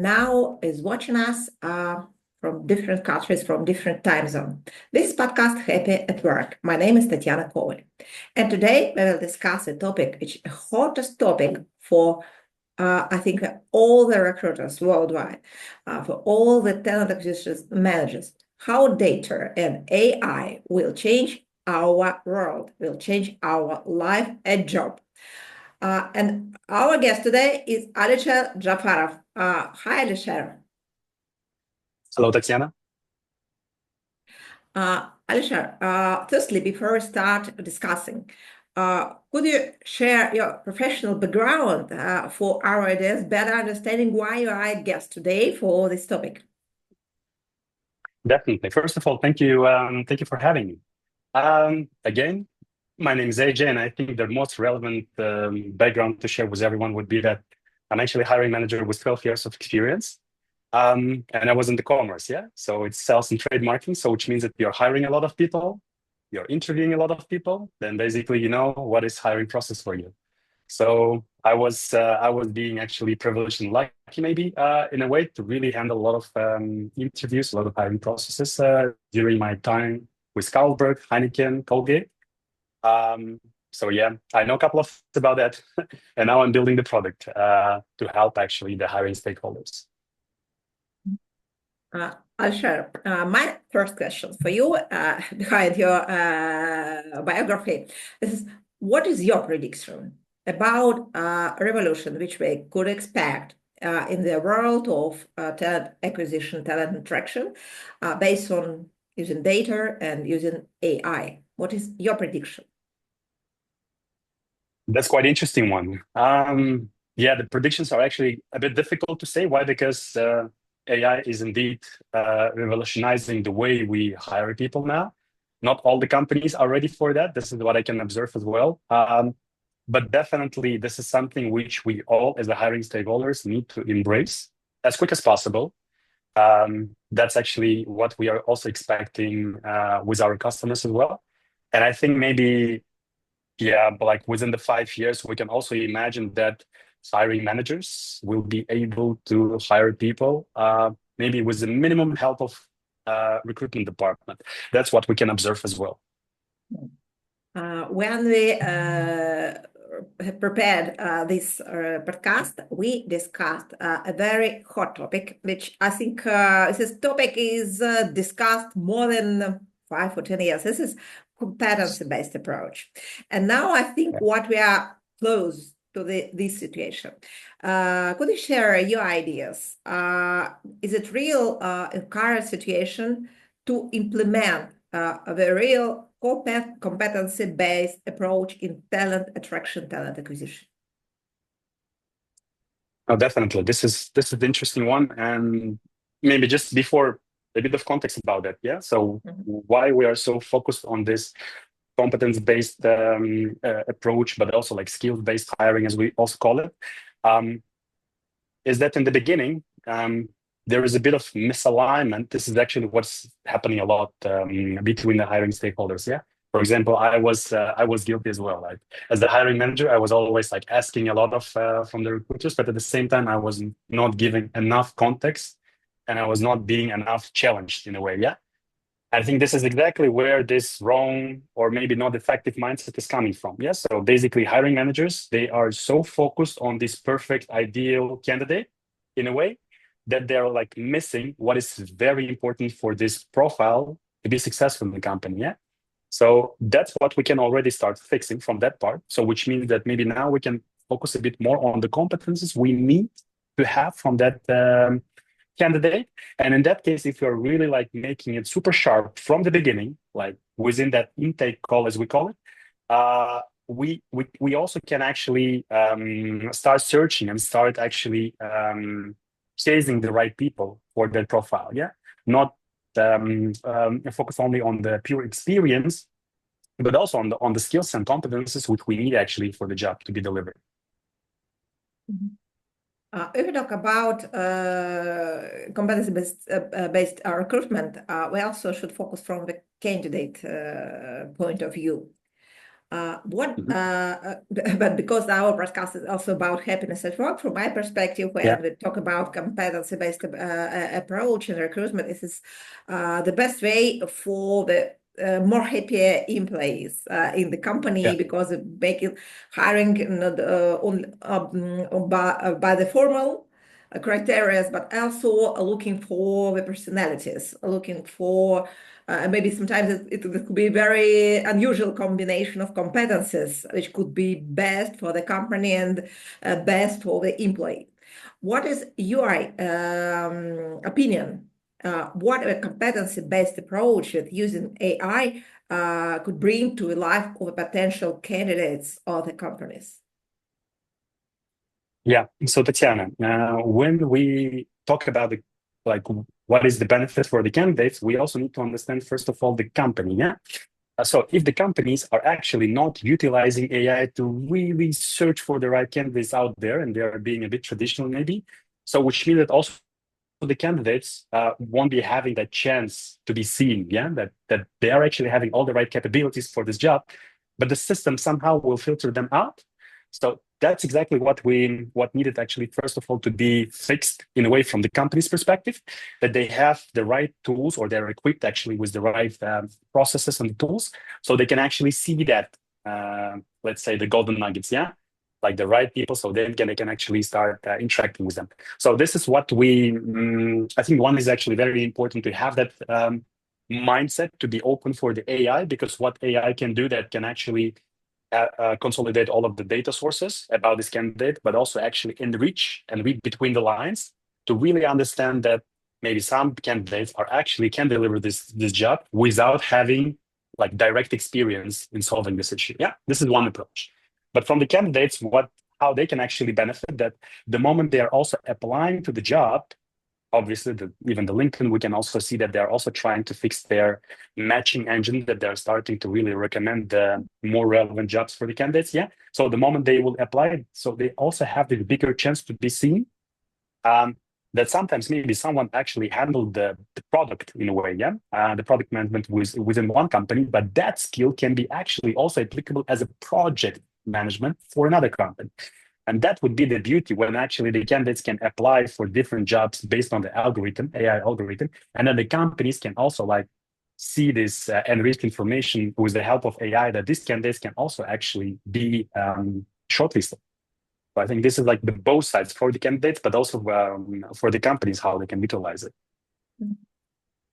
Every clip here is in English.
now is watching us from different countries, from different time zones. This is podcast Happy at Work. My name is Tatiana Koval. And today we will discuss a topic, which is the hottest topic for, I think, all the recruiters worldwide, for all the talent acquisition managers, how data and AI will change our world, will change our life and job. And our guest today is Alisher Jafarov. Hi, Alisher. Hello, Tatiana. Alisher, firstly, before we start discussing, could you share your professional background for our audience, better understanding why you are our guest today for this topic? Definitely. First of all, thank you for having me. Again, my name is AJ, and I think the most relevant background to share with everyone would be that I'm actually a hiring manager with 12 years of experience. And I was in the commerce, yeah? So it's sales and trade marketing, so which means that you're hiring a lot of people, you're interviewing a lot of people, then basically you know what is hiring process for you. So I was being actually privileged and lucky maybe in a way to really handle a lot of interviews, a lot of hiring processes during my time with Carlsberg, Heineken, Colgate. So yeah, I know a couple of things about that, and now I'm building the product to help actually the hiring stakeholders. Alisher, my first question for you behind your biography is, what is your prediction about a revolution which we could expect in the world of talent acquisition, talent attraction, based on using data and using AI? What is your prediction? That's quite interesting one. Yeah, the predictions are actually a bit difficult to say. Why? Because AI is indeed revolutionizing the way we hire people now. Not all the companies are ready for that. This is what I can observe as well. But definitely, this is something which we all, as the hiring stakeholders, need to embrace as quick as possible. That's actually what we are also expecting with our customers as well. And I think maybe, yeah, but like within the 5 years, we can also imagine that hiring managers will be able to hire people maybe with the minimum help of recruitment department. That's what we can observe as well. When we prepared this podcast, we discussed a very hot topic, which I think this topic is discussed more than 5 or 10 years. This is competency-based approach. And now I think what we are close to this situation. Could you share your ideas? Is it real in current situation to implement the real competency-based approach in talent attraction, talent acquisition? Oh, definitely. This is the interesting one, and maybe just before a bit of context about that. Yeah. So why we are so focused on this competence-based approach, but also like skills-based hiring, as we also call it, is that in the beginning there is a bit of misalignment. This is actually what's happening a lot between the hiring stakeholders. Yeah. For example, I was guilty as well. Like as the hiring manager, I was always like asking a lot of from the recruiters, but at the same time, I was not giving enough context, and I was not being enough challenged in a way. Yeah. I think this is exactly where this wrong or maybe not effective mindset is coming from. Yes. So basically, hiring managers, they are so focused on this perfect, ideal candidate in a way that they're like missing what is very important for this profile to be successful in the company. Yeah. So that's what we can already start fixing from that part. So which means that maybe now we can focus a bit more on the competencies we need to have from that candidate. And in that case, if you're really like making it super sharp from the beginning, like within that intake call, as we call it, we also can actually start searching and start actually chasing the right people for that profile. Yeah, not focus only on the pure experience, but also on the skills and competences which we need actually for the job to be delivered. If we talk about competency-based recruitment, we also should focus from the candidate point of view. But because our podcast is also about happiness at work, from my perspective, when we talk about competency-based approach and recruitment, this is the best way for the more happier employees in the company, because it making hiring not by the formal criteria, but also looking for the personalities, looking for maybe sometimes it could be a very unusual combination of competencies, which could be best for the company and best for the employee. What is your opinion? What a competency-based approach with using AI could bring to the life of the potential candidates or the companies? Yeah. So Tatiana, when we talk about what is the benefit for the candidates, we also need to understand, first of all, the company. Yeah. So if the companies are actually not utilizing AI to really search for the right candidates out there, and they are being a bit traditional maybe, so which means that also the candidates won't be having that chance to be seen, that they are actually having all the right capabilities for this job, but the system somehow will filter them out. So that's exactly what needed actually, first of all, to be fixed in a way from the company's perspective, that they have the right tools, or they're equipped actually with the right processes and tools, so they can actually see that, let's say, the golden nuggets, like the right people, so then they can actually start interacting with them. So this is what I think one is actually very important to have that mindset, to be open for the AI, because what AI can do, that can actually consolidate all of the data sources about this candidate, but also actually enrich and read between the lines to really understand that maybe some candidates can deliver this job without having like direct experience in solving this issue. Yeah, this is one approach. But from the candidates, how they can actually benefit, that the moment they are also applying to the job, obviously, even the LinkedIn, we can also see that they're also trying to fix their matching engine, that they're starting to really recommend the more relevant jobs for the candidates. Yeah. So the moment they will apply, so they also have the bigger chance to be seen. That sometimes maybe someone actually handled the product in a way, the product management within one company, but that skill can be actually also applicable as a project management for another company. And that would be the beauty, when actually the candidates can apply for different jobs based on the AI algorithm. And then the companies can also see this enriched information with the help of AI, that these candidates can also actually be shortlisted. So I think this is like the both sides for the candidates, but also for the companies, how they can utilize it.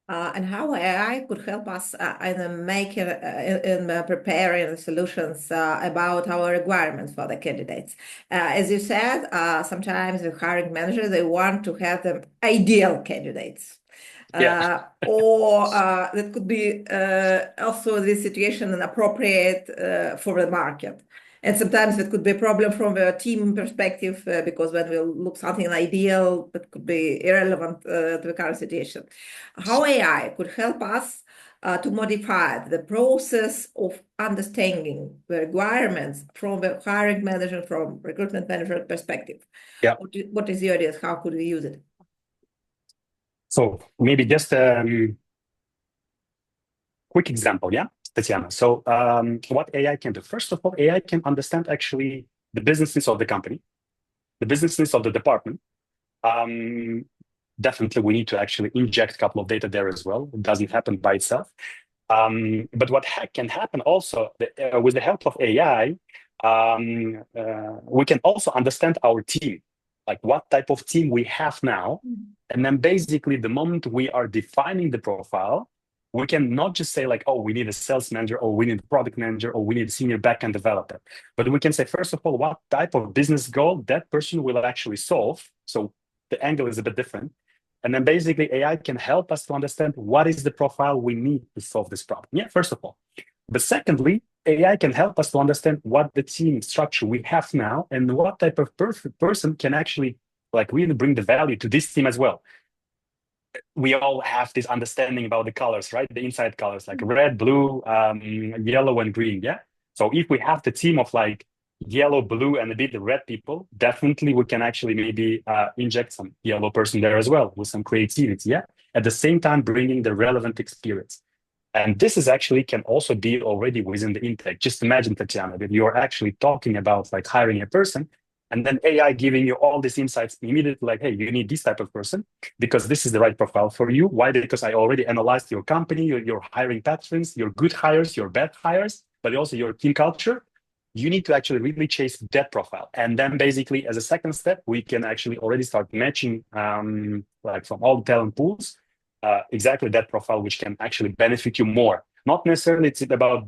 And how AI could help us in preparing solutions about our requirements for the candidates. As you said, sometimes the hiring managers, they want to have the ideal candidates. Or that could be also the situation inappropriate for the market. And sometimes it could be a problem from a team perspective, because when we look something ideal, that could be irrelevant to the current situation. How AI could help us to modify the process of understanding the requirements from the hiring manager, from recruitment manager perspective. Yeah. What is your idea? How could we use it? So maybe just quick example, Tatiana. So what AI can do? First of all, AI can understand actually the businesses of the company, the businesses of the department. Definitely, we need to actually inject a couple of data there as well. It doesn't happen by itself. But what can happen also with the help of AI, we can also understand our team, like what type of team we have now. And then basically, the moment we are defining the profile, we can not just say like, oh, we need a sales manager, or we need a product manager, or we need a senior backend developer. But we can say, first of all, what type of business goal that person will actually solve. So the angle is a bit different. And then basically AI can help us to understand what is the profile we need to solve this problem. Yeah, first of all. But secondly, AI can help us to understand what the team structure we have now, and what type of person can actually really bring the value to this team as well. We all have this understanding about the colors, right? The inside colors, like red, blue, yellow, and green. Yeah. So if we have the team of yellow, blue, and a bit of red people, definitely we can actually maybe inject some yellow person there as well with some creativity. Yeah. At the same time, bringing the relevant experience. And this is actually can also be already within the intake. Just imagine, Tatiana, that you're actually talking about like hiring a person, and then AI giving you all these insights immediately, like, hey, you need this type of person because this is the right profile for you. Why? Because I already analyzed your company, your hiring patterns, your good hires, your bad hires, but also your team culture. You need to actually really chase that profile. And then basically as a second step, we can actually already start matching like from all the talent pools, exactly that profile, which can actually benefit you more. Not necessarily it's about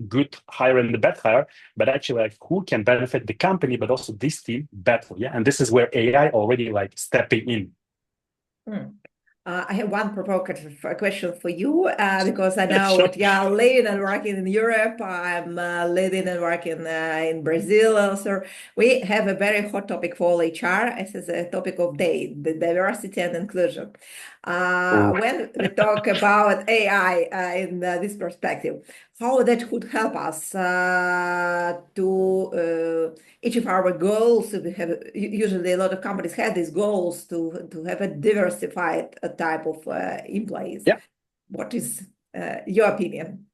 good hire and the bad hire, but actually like who can benefit the company, but also this team better. Yeah. And this is where AI already like stepping in. I have one provocative question for you because I know Sure. that you are living and working in Europe. I'm living and working in Brazil also. We have a very hot topic for HR. This is a topic of day, the diversity and inclusion. When we talk about AI in this perspective, how that could help us to each of our goals. We have usually a lot of companies have these goals to have a diversified type of employees. Yeah. What is your opinion?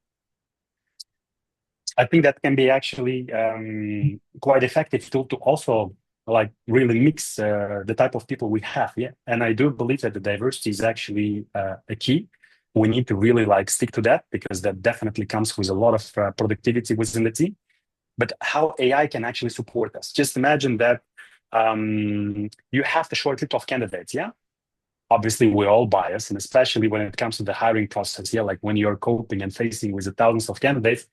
I think that can be actually quite effective to also like really mix the type of people we have. Yeah. And I do believe that the diversity is actually a key. We need to really like stick to that because that definitely comes with a lot of productivity within the team. But how AI can actually support us. Just imagine that you have the short list of candidates. Yeah. Obviously, we're all biased, and especially when it comes to the hiring process. Yeah. Like when you're coping and facing with the thousands of candidates,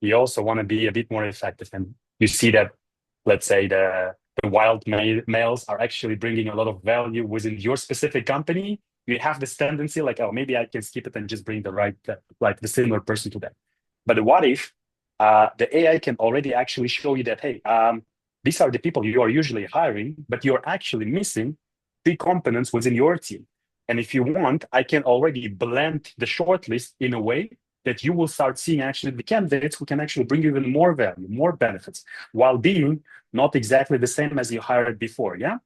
you also want to be a bit more effective. And you see that, let's say, the wild males are actually bringing a lot of value within your specific company. You have this tendency like, oh, maybe I can skip it and just bring the right, like the similar person to them. But what if the AI can already actually show you that, hey, these are the people you are usually hiring, but you're actually missing three components within your team. And if you want, I can already blend the shortlist in a way that you will start seeing actually the candidates who can actually bring you even more value, more benefits, while being not exactly the same as you hired before. Yeah.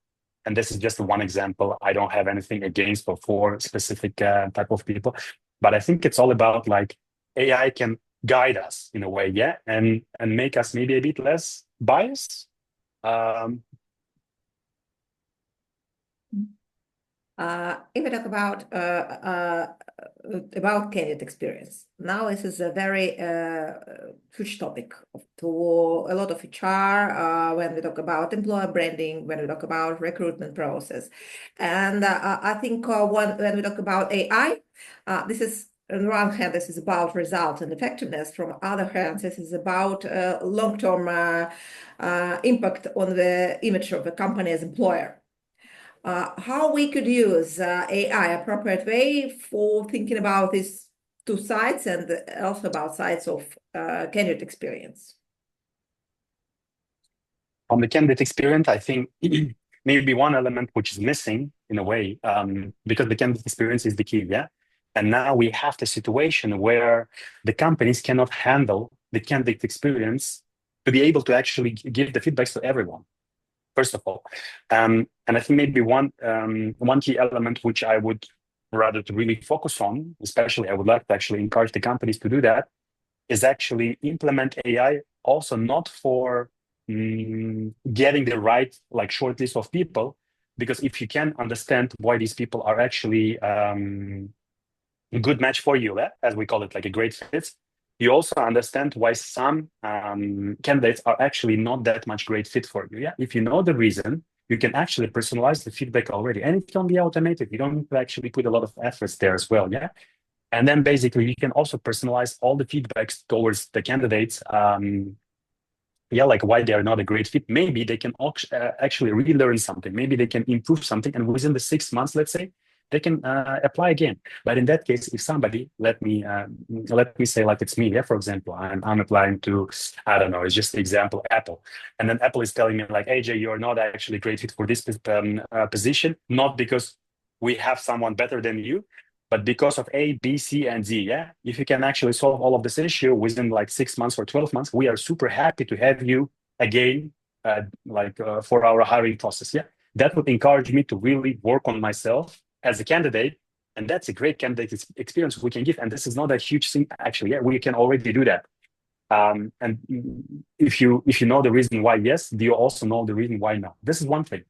And this is just one example. I don't have anything against or for specific type of people, but I think it's all about like AI can guide us in a way, yeah, and make us maybe a bit less biased. If we talk about candidate experience, now this is a very huge topic to a lot of HR when we talk about employer branding, when we talk about recruitment process. And I think when we talk about AI, this is on one hand, this is about results and effectiveness. From other hand, this is about long-term impact on the image of the company as employer. How we could use AI appropriate way for thinking about these two sides and also about sides of candidate experience. On the candidate experience, I think maybe one element which is missing in a way, because the candidate experience is the key, yeah? And now we have the situation where the companies cannot handle the candidate experience to be able to actually give the feedbacks to everyone. First of all, and I think maybe one key element which I would rather to really focus on, especially I would like to actually encourage the companies to do that, is actually implement AI also not for getting the right like short list of people, because if you can understand why these people are actually a good match for you, as we call it, like a great fit, you also understand why some candidates are actually not that much great fit for you. Yeah, if you know the reason, you can actually personalize the feedback already, and it can be automated. You don't need to actually put a lot of efforts there as well. Yeah, and then basically you can also personalize all the feedbacks towards the candidates. Yeah, like why they are not a great fit. Maybe they can actually relearn something. Maybe they can improve something, and within the 6 months, let's say, they can apply again. But in that case, if somebody let me say like it's me, yeah, for example, I'm applying to, I don't know, it's just the example, Apple, and then Apple is telling me like, AJ, you're not actually great fit for this position, not because we have someone better than you, but because of A, B, C, and D. Yeah, if you can actually solve all of this issue within like 6 months or 12 months, we are super happy to have you again, for our hiring process. Yeah, that would encourage me to really work on myself as a candidate And that's a great candidate experience we can give. And this is not a huge thing, actually. Yeah, we can already do that. And if you know the reason why yes, do you also know the reason why no? This is one thing.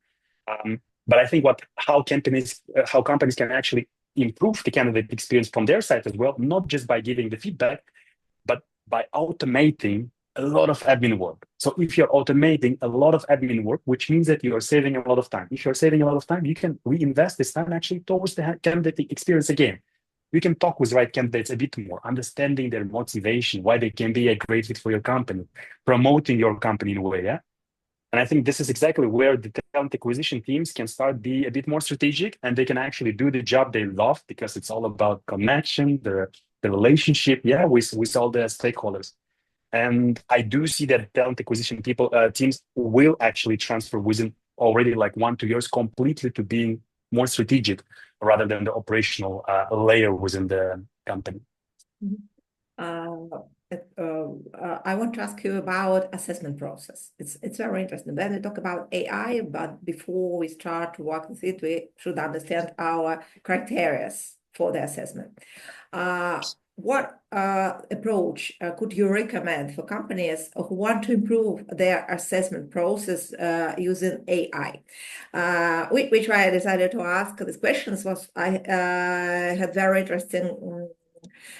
But I think how companies can actually improve the candidate experience from their side as well, not just by giving the feedback, but by automating a lot of admin work. So if you're automating a lot of admin work, which means that you're saving a lot of time. If you're saving a lot of time, you can reinvest this time actually towards the candidate experience again. You can talk with right candidates a bit more, understanding their motivation, why they can be a great fit for your company, promoting your company in a way, yeah? And I think this is exactly where the talent acquisition teams can start be a bit more strategic, and they can actually do the job they love because it's all about connection, the relationship, yeah, with all the stakeholders. And I do see that talent acquisition teams will actually transfer within already like 1-2 years completely to being more strategic rather than the operational layer within the company. I want to ask you about assessment process. It's very interesting. When we talk about AI, but before we start to work with it, we should understand our criteria for the assessment. What approach could you recommend for companies who want to improve their assessment process using AI? Which why I decided to ask these questions was I had very interesting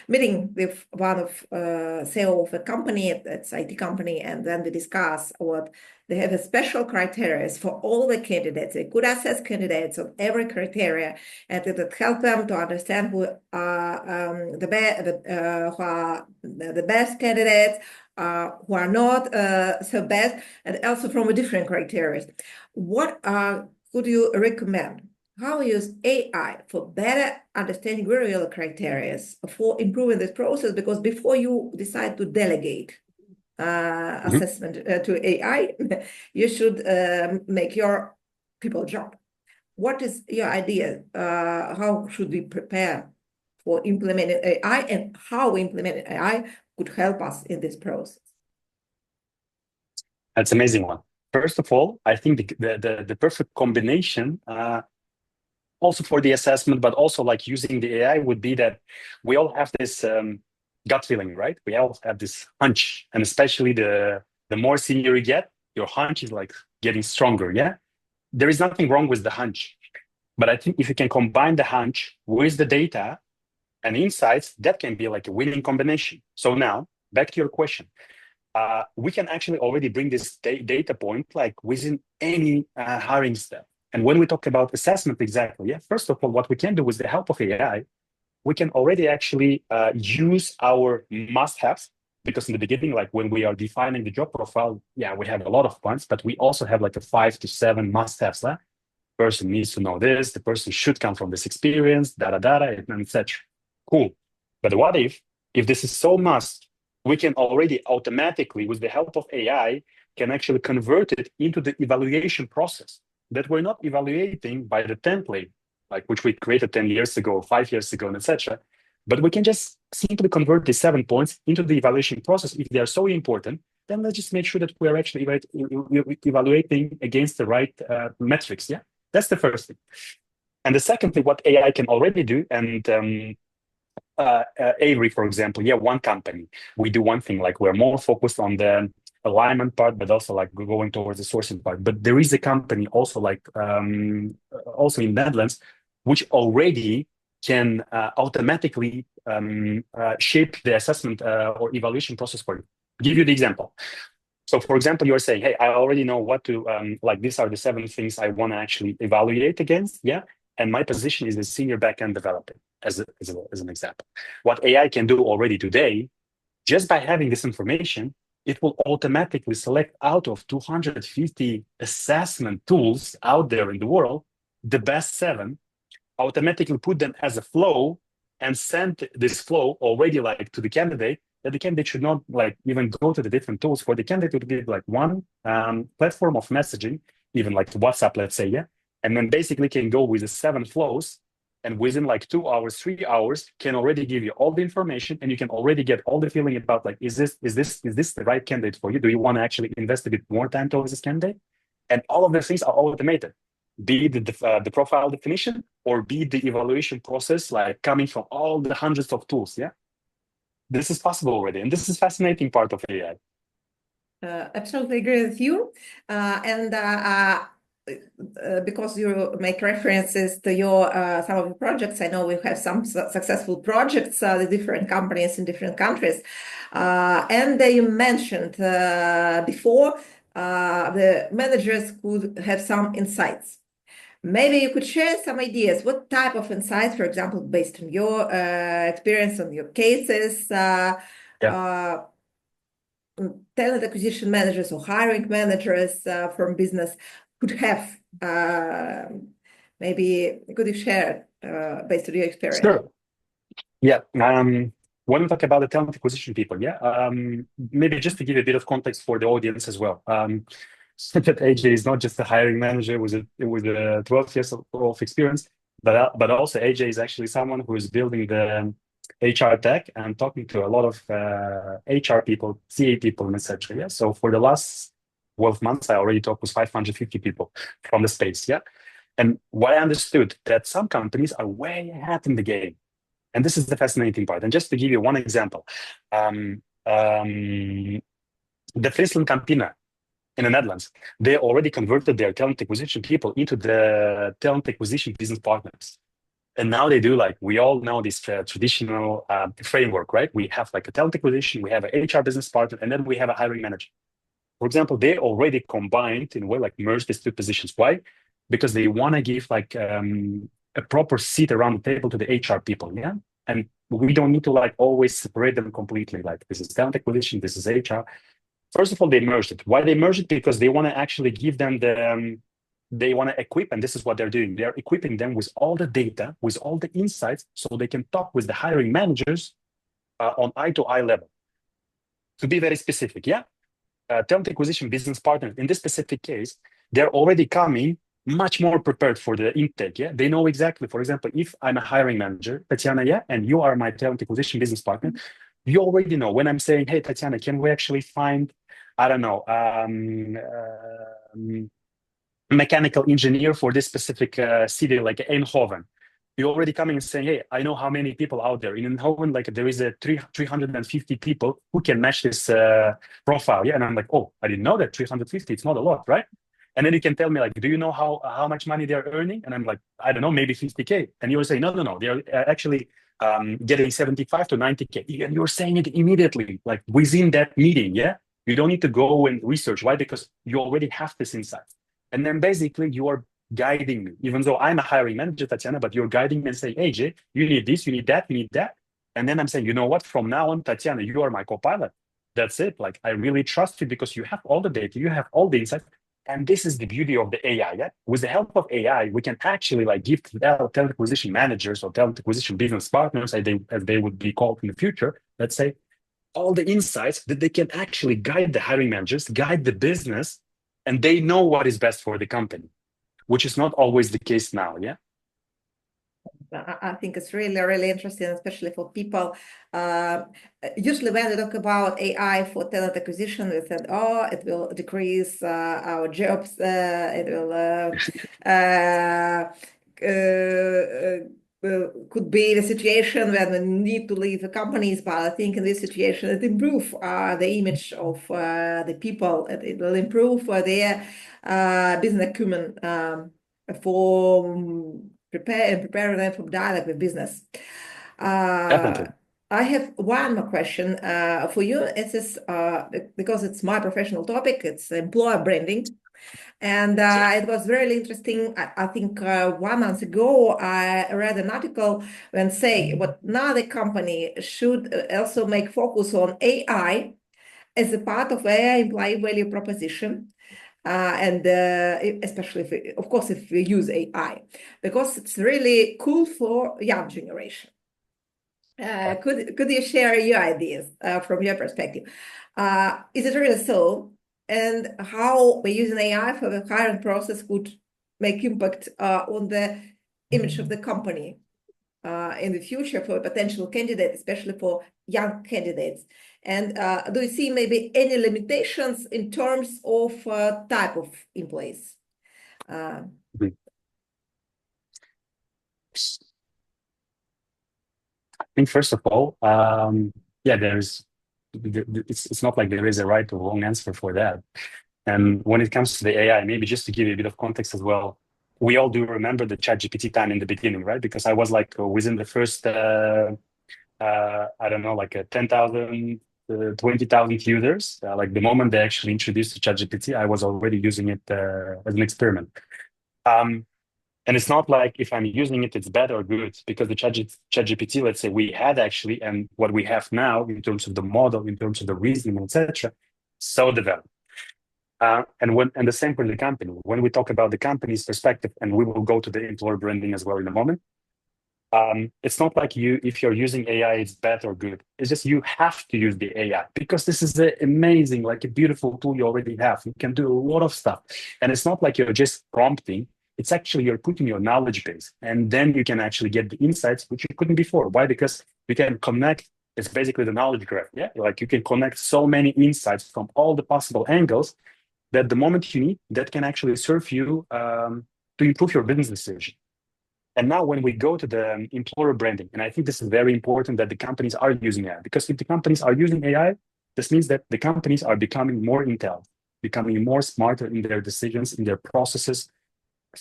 meeting with one of CEO of a company, that's IT company, and then we discuss what they have a special criteria for all the candidates. They could assess candidates on every criteria, and it would help them to understand who are the best candidates, who are not so best, and also from a different criteria. What could you recommend? How we use AI for better understanding real criteria for improving this process? Because before you decide to delegate assessment to AI, you should make your people job. What is your idea? How should we prepare for implementing AI, and how implementing AI could help us in this process? That's an amazing one. First of all, I think the perfect combination also for the assessment, but also like using the AI would be that we all have this gut feeling, right? We all have this hunch, and especially the more senior you get, your hunch is like getting stronger, yeah? There is nothing wrong with the hunch, but I think if you can combine the hunch with the data and insights, that can be like a winning combination. So now, back to your question. We can actually already bring this data point like within any hiring step. And when we talk about assessment exactly, yeah, first of all, what we can do with the help of AI, we can already actually use our must-haves, because in the beginning, like when we are defining the job profile, yeah, we have a lot of points, but we also have like a 5 to 7 must-haves. Person needs to know this, the person should come from this experience, and etc. Cool. But what if this is so must, we can already automatically, with the help of AI, can actually convert it into the evaluation process that we're not evaluating by the template, like which we created 10 years ago, 5 years ago, and etc. But we can just simply convert the 7 points into the evaluation process. If they are so important, then let's just make sure that we are actually evaluating against the right metrics. Yeah, that's the first thing. And the second thing, what AI can already do, and Avery, for example, yeah, one company, we do one thing, like we're more focused on the alignment part, but also like going towards the sourcing part. But there is a company also like also in Netherlands, which already can automatically shape the assessment or evaluation process for you. Give you the example. So for example, you're saying, hey, I already know what to, like these are the 7 things I want to actually evaluate against, yeah? And my position is a senior backend developer, as an example. What AI can do already today, just by having this information, it will automatically select out of 250 assessment tools out there in the world, the best 7, automatically put them as a flow and send this flow already like to the candidate, that the candidate should not like even go to the different tools. For the candidate to give like one platform of messaging, even like WhatsApp, let's say, yeah, and then basically can go with the 7 flows, and within like 2 hours, 3 hours, can already give you all the information, and you can already get all the feeling about like, is this the right candidate for you? Do you want to actually invest a bit more time towards this candidate? And all of those things are automated. be the profile definition, or be the evaluation process, like coming from all the hundreds of tools. Yeah, this is possible already, and this is fascinating part of AI. Absolutely agree with you. Because you make references to your some of the projects, I know we have some successful projects, the different companies in different countries. And you mentioned before the managers could have some insights. Maybe you could share some ideas. What type of insights, for example, based on your experience, on your cases, talent acquisition managers or hiring managers from business could have? Maybe could you share based on your experience? Sure. Yeah. When we talk about the talent acquisition people, maybe just to give a bit of context for the audience as well. That AJ is not just a hiring manager with 12 years of experience, but also AJ is actually someone who is building the HR tech and talking to a lot of HR people, CA people, etc. Yeah. So for the last 12 months, I already talked with 550 people from the space. Yeah. And what I understood that some companies are way ahead in the game. And this is the fascinating part. And just to give you one example, the Friesland Campina in the Netherlands, they already converted their talent acquisition people into the talent acquisition business partners. And now they do, like, we all know this traditional framework, right? We have like a talent acquisition, we have an HR business partner, and then we have a hiring manager. For example, they already combined in a way, like merged these two positions. Why? Because they want to give like a proper seat around the table to the HR people, yeah? And we don't need to like always separate them completely. Like, this is talent acquisition, this is HR. First of all, they merged it. Why they merged it? Because they want to actually give them they want to equip, and this is what they're doing. They're equipping them with all the data, with all the insights, so they can talk with the hiring managers on eye-to-eye level. To be very specific, yeah? Talent acquisition business partners, in this specific case, they're already coming much more prepared for the intake, yeah? They know exactly, for example, if I'm a hiring manager, Tatiana, yeah, and you are my talent acquisition business partner, you already know when I'm saying, hey, Tatiana, can we actually find, I don't know, mechanical engineer for this specific city, like Eindhoven. You're already coming and saying, hey, I know how many people out there. In Eindhoven, like there is 350 people who can match this profile. Yeah. And I'm like, oh, I didn't know that 350, it's not a lot, right? And then you can tell me, like, do you know how much money they're earning? And I'm like, I don't know, maybe 50K. And you will say, no, they're actually getting 75 to 90K. And you're saying it immediately, like within that meeting, yeah? You don't need to go and research. Why? Because you already have this insight. And then basically you are guiding me, even though I'm a hiring manager, Tatiana, but you're guiding me and saying, hey, Jay, you need this, you need that, you need that. And then I'm saying, you know what, from now on, Tatiana, you are my co-pilot. That's it. Like, I really trust you because you have all the data, you have all the insights. And this is the beauty of the AI. Yeah? With the help of AI, we can actually like give talent acquisition managers or talent acquisition business partners, as they would be called in the future, let's say, all the insights that they can actually guide the hiring managers, guide the business, and they know what is best for the company, which is not always the case now, yeah? I think it's really, really interesting, especially for people. Usually when we talk about AI for talent acquisition, we said, oh, it will decrease our jobs, it will could be the situation when we need to leave the companies, but I think in this situation it improves the image of the people. It will improve their business acumen for prepare them for dialogue with business. Definitely. I have one more question for you. It is because it's my professional topic. It's employer branding. And it was really interesting. I think 1 month ago, I read an article when say what now the company should also make focus on AI as a part of AI employee value proposition. And especially if, of course, if we use AI, because it's really cool for young generation. Could you share your ideas from your perspective? Is it really so? And how using AI for the hiring process could make impact on the image of the company in the future for a potential candidate, especially for young candidates? And do you see maybe any limitations in terms of type of employees? I think first of all, yeah, it's not like there is a right or wrong answer for that. And when it comes to the AI, maybe just to give you a bit of context as well, we all do remember the ChatGPT time in the beginning, right? Because I was like within the first, I don't know, like 10,000, 20,000 users. Like the moment they actually introduced the ChatGPT, I was already using it as an experiment. Um, and it's not like if I'm using it, it's bad or good, because the ChatGPT, let's say we had actually, and what we have now in terms of the model, in terms of the reasoning, etc., so developed. And the same for the company. When we talk about the company's perspective, and we will go to the employer branding as well in a moment, it's not like if you're using AI, it's bad or good. It's just you have to use the AI because this is an amazing, like a beautiful tool you already have. You can do a lot of stuff. And it's not like you're just prompting. It's actually you're putting your knowledge base, and then you can actually get the insights which you couldn't before. Why? Because you can connect. It's basically the knowledge graph. Yeah. Like you can connect so many insights from all the possible angles that the moment you need, that can actually serve you to improve your business decision. And now when we go to the employer branding, and I think this is very important that the companies are using AI, because if the companies are using AI, this means that the companies are becoming more intelligent, becoming more smarter in their decisions, in their processes.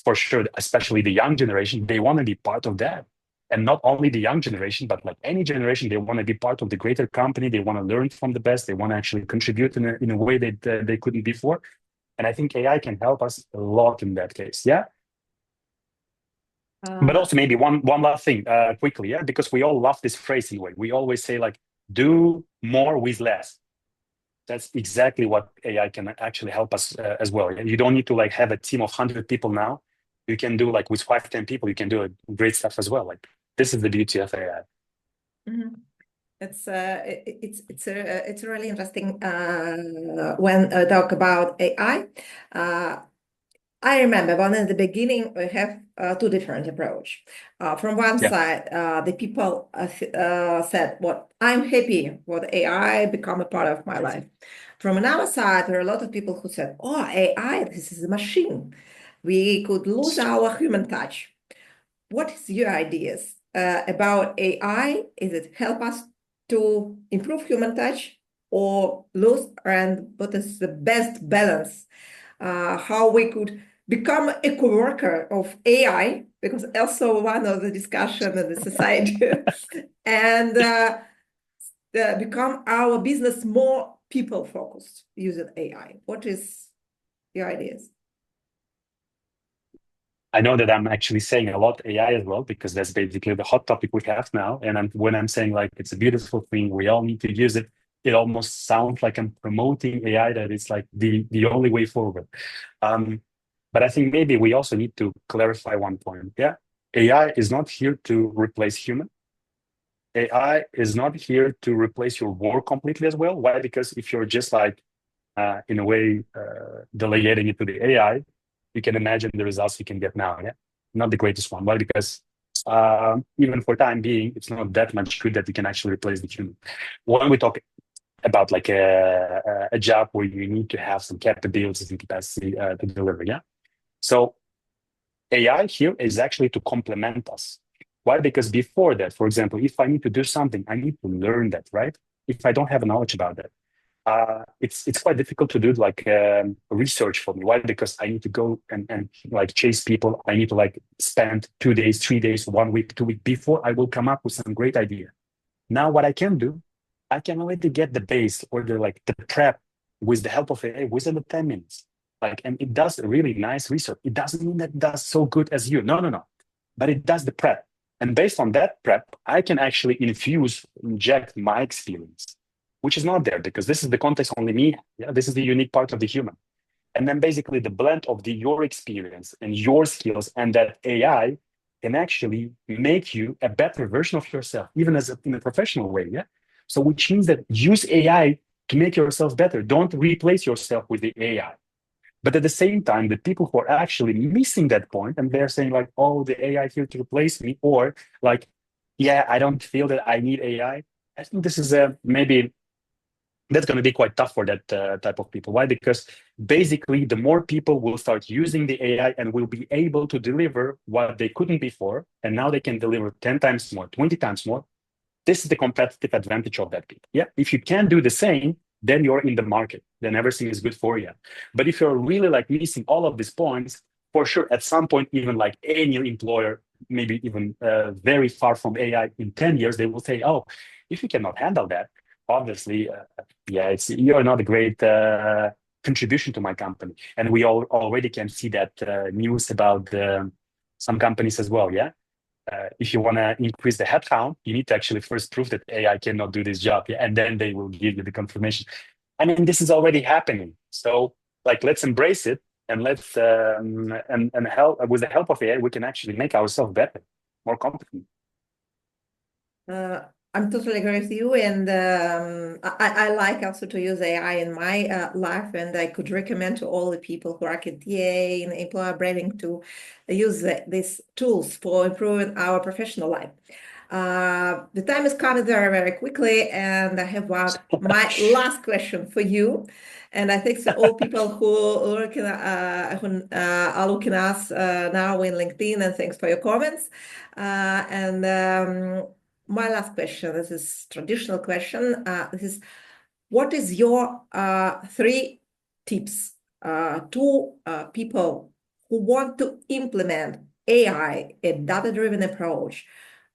For sure, especially the young generation, they want to be part of that. And not only the young generation, but like any generation, they want to be part of the greater company. They want to learn from the best. They want to actually contribute in a way that they couldn't before. And I think AI can help us a lot in that case. Yeah. But also maybe one last thing quickly, yeah, because we all love this phrase in a way. We always say like, do more with less. That's exactly what AI can actually help us as well. You don't need to like have a team of 100 people now. You can do like with 5-10 people, you can do great stuff as well. Like this is the beauty of AI. Mm-hmm. It's really interesting when talk about AI. I remember when in the beginning we have two different approach. From one Yeah. side, the people said, "What I'm happy with AI become a part of my life." From another side, there are a lot of people who said, "Oh, AI, this is a machine. We could lose our human touch." What is your ideas about AI? Is it help us to improve human touch or lose? And what is the best balance? How we could become a co-worker of AI, because also one of the discussion in the society, and become our business more people focused using AI. What is your ideas? I know that I'm actually saying a lot AI as well, because that's basically the hot topic we have now. And when I'm saying like it's a beautiful thing, we all need to use it, it almost sounds like I'm promoting AI, that it's like the only way forward. But I think maybe we also need to clarify one point. Yeah, AI is not here to replace human. AI is not here to replace your work completely as well. Why? Because if you're just like, in a way, delegating it to the AI, you can imagine the results you can get now. Yeah, not the greatest one. Why? Because even for time being, it's not that much good that you can actually replace the human. When we talk about like a job where you need to have some capabilities and capacity to deliver, yeah. So AI here is actually to complement us. Why? Because before that, for example, if I need to do something, I need to learn that, right? If I don't have knowledge about that, it's quite difficult to do like research for me. Why? Because I need to go and like chase people. I need to like spend 2 days, 3 days, 1 week, 2 weeks before I will come up with some great idea. Now, what I can do, I can already get the base or the prep with the help of AI within the 10 minutes. Like, and it does a really nice research. It doesn't mean that it does so good as you. No, no, no. But it does the prep. And based on that prep, I can actually inject my experience, which is not there because this is the context only me. Yeah, this is the unique part of the human. And then basically the blend of your experience and your skills and that AI can actually make you a better version of yourself, even in a professional way. Yeah. So which means that use AI to make yourself better. Don't replace yourself with the AI. But at the same time, the people who are actually missing that point and they're saying like, oh, the AI here to replace me, or like, yeah, I don't feel that I need AI. I think this is maybe that's going to be quite tough for that type of people. Why? Because basically, the more people will start using the AI and will be able to deliver what they couldn't before, and now they can deliver 10 times more, 20 times more. This is the competitive advantage of that people. Yeah, if you can't do the same, then you're in the market. Then everything is good for you. But if you're really like missing all of these points, for sure, at some point, even like any employer, maybe even very far from AI in 10 years, they will say, oh, if you cannot handle that, obviously, you're not a great contribution to my company. And we already can see that news about some companies as well. Yeah. If you want to increase the headcount, you need to actually first prove that AI cannot do this job. Yeah? And then they will give you the confirmation. I mean, this is already happening. So like, let's embrace it, and let's and help with the help of AI, we can actually make ourselves better, more competent. I'm totally agree with you, and I like also to use AI in my life, and I could recommend to all the people who are at TA and employer branding to use these tools for improving our professional life. The time is coming very, very quickly, and I have my last question for you. And I think so all people who are looking at us now in LinkedIn, and thanks for your comments. My last question, this is traditional question. This is, what is your 3 tips to people who want to implement AI, a data-driven approach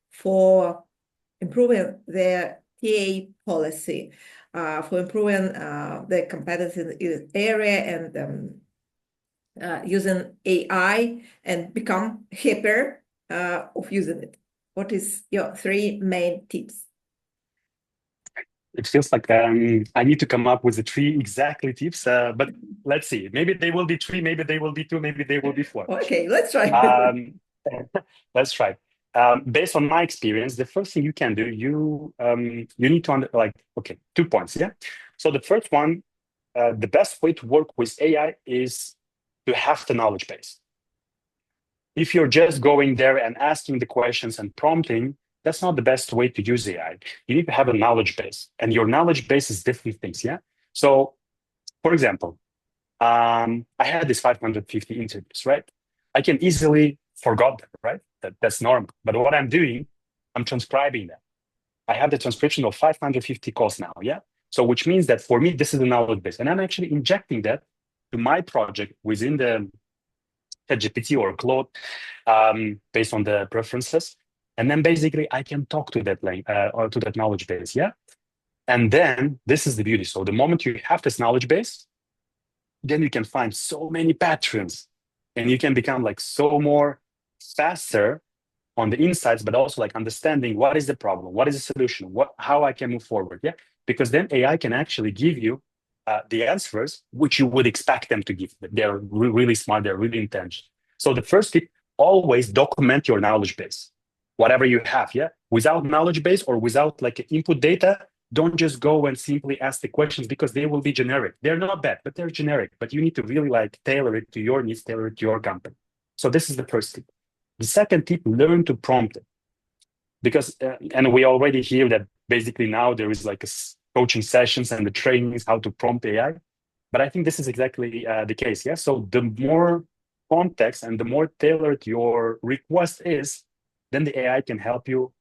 for improving their TA policy, for improving the competitive area, and using AI and become happier of using it? What is your 3 main tips? It feels like I need to come up with the 3 exactly tips, but let's see. Maybe they will be 3, maybe they will be 2, maybe they will be 4. Okay, let's try. Let's try. Based on my experience, the first thing you can do, you need to okay, 2 points. Yeah. So the first one, the best way to work with AI is to have the knowledge base. If you're just going there and asking the questions and prompting, that's not the best way to use AI. You need to have a knowledge base, and your knowledge base is different things. Yeah. So, for example, I had this 550 interviews, right? I can easily forgot them, right? That's normal. But what I'm doing, I'm transcribing them. I have the transcription of 550 calls now. Yeah. So, which means that for me, this is the knowledge base, and I'm actually injecting that to my project within the ChatGPT or Claude, based on the preferences. And then basically I can talk to that or to that knowledge base. Yeah. And then this is the beauty. So the moment you have this knowledge base, then you can find so many patterns, and you can become like so more faster on the insights, but also like understanding what is the problem, what is the solution, how I can move forward. Yeah. Because then AI can actually give you the answers which you would expect them to give. They're really smart, they're really intelligent. So the first tip, always document your knowledge base, whatever you have. Yeah. Without knowledge base or without like input data, don't just go and simply ask the questions, because they will be generic. They're not bad, but they're generic. But you need to really like tailor it to your needs, tailor it to your company. So this is the first tip. The second tip, learn to prompt it. Because, and we already hear that basically now there is like a coaching sessions and the trainings how to prompt AI. But I think this is exactly the case. Yeah. So the more context and the more tailored your request is, then the AI can help you.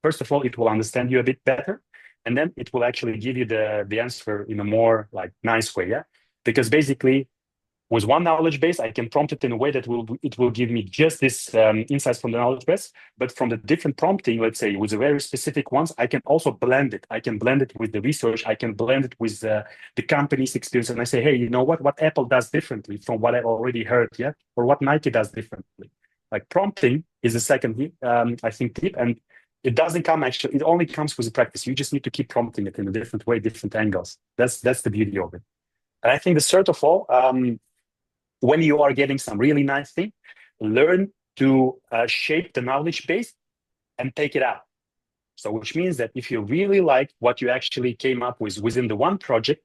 First of all, it will understand you a bit better, and then it will actually give you the answer in a more like nice way. Yeah. Because basically, with one knowledge base, I can prompt it in a way that it will give me just this insights from the knowledge base. But from the different prompting, let's say with the very specific ones, I can also blend it. I can blend it with the research. I can blend it with the company's experience. And I say, hey, you know what Apple does differently from what I already heard, yeah? Or what Nike does differently. Like prompting is the second, I think, tip. And it doesn't come actually, it only comes with the practice. You just need to keep prompting it in a different way, different angles. That's the beauty of it. And I think the third of all, when you are getting some really nice thing, learn to shape the knowledge base and take it out. So which means that if you really like what you actually came up with within the one project,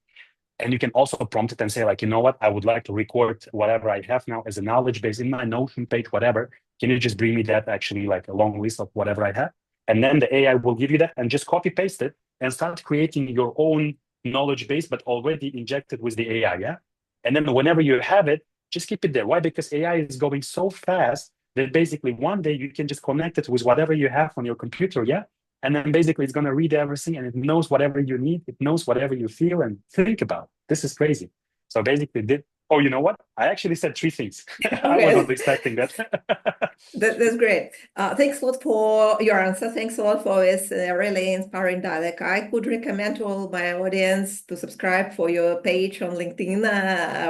and you can also prompt it and say like, you know what, I would like to record whatever I have now as a knowledge base in my Notion page, whatever. Can you just bring me that actually like a long list of whatever I have? And then the AI will give you that, and just copy paste it and start creating your own knowledge base, but already injected with the AI, yeah? And then whenever you have it, just keep it there. Why? Because AI is going so fast that basically one day you can just connect it with whatever you have on your computer, yeah? And then basically it's going to read everything and it knows whatever you need. It knows whatever you feel and think about. This is crazy. So basically, oh, you know what? I actually said 3 things. I was not expecting that. That's great. Thanks a lot for your answer. Thanks a lot for this really inspiring dialogue. I could recommend to all my audience to subscribe for your page on LinkedIn,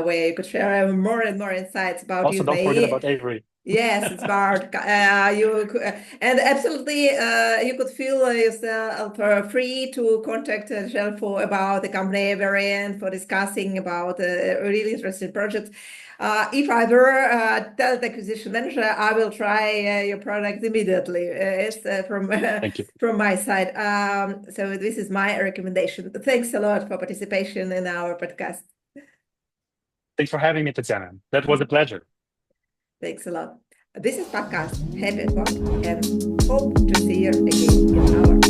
where you could share more and more insights about Also, using don't forget about Avery. Yes, it's about and absolutely you could feel yourself free to contact Michelle for about the company variant for discussing about really interesting projects. If I were talent acquisition manager, I will try your product immediately. It's from my side. So this is my recommendation. Thanks a lot for participation in our podcast. Thanks for having me, Tatiana. That was a pleasure. Thanks a lot. This is podcast Happy at Work, and hope to see you again in our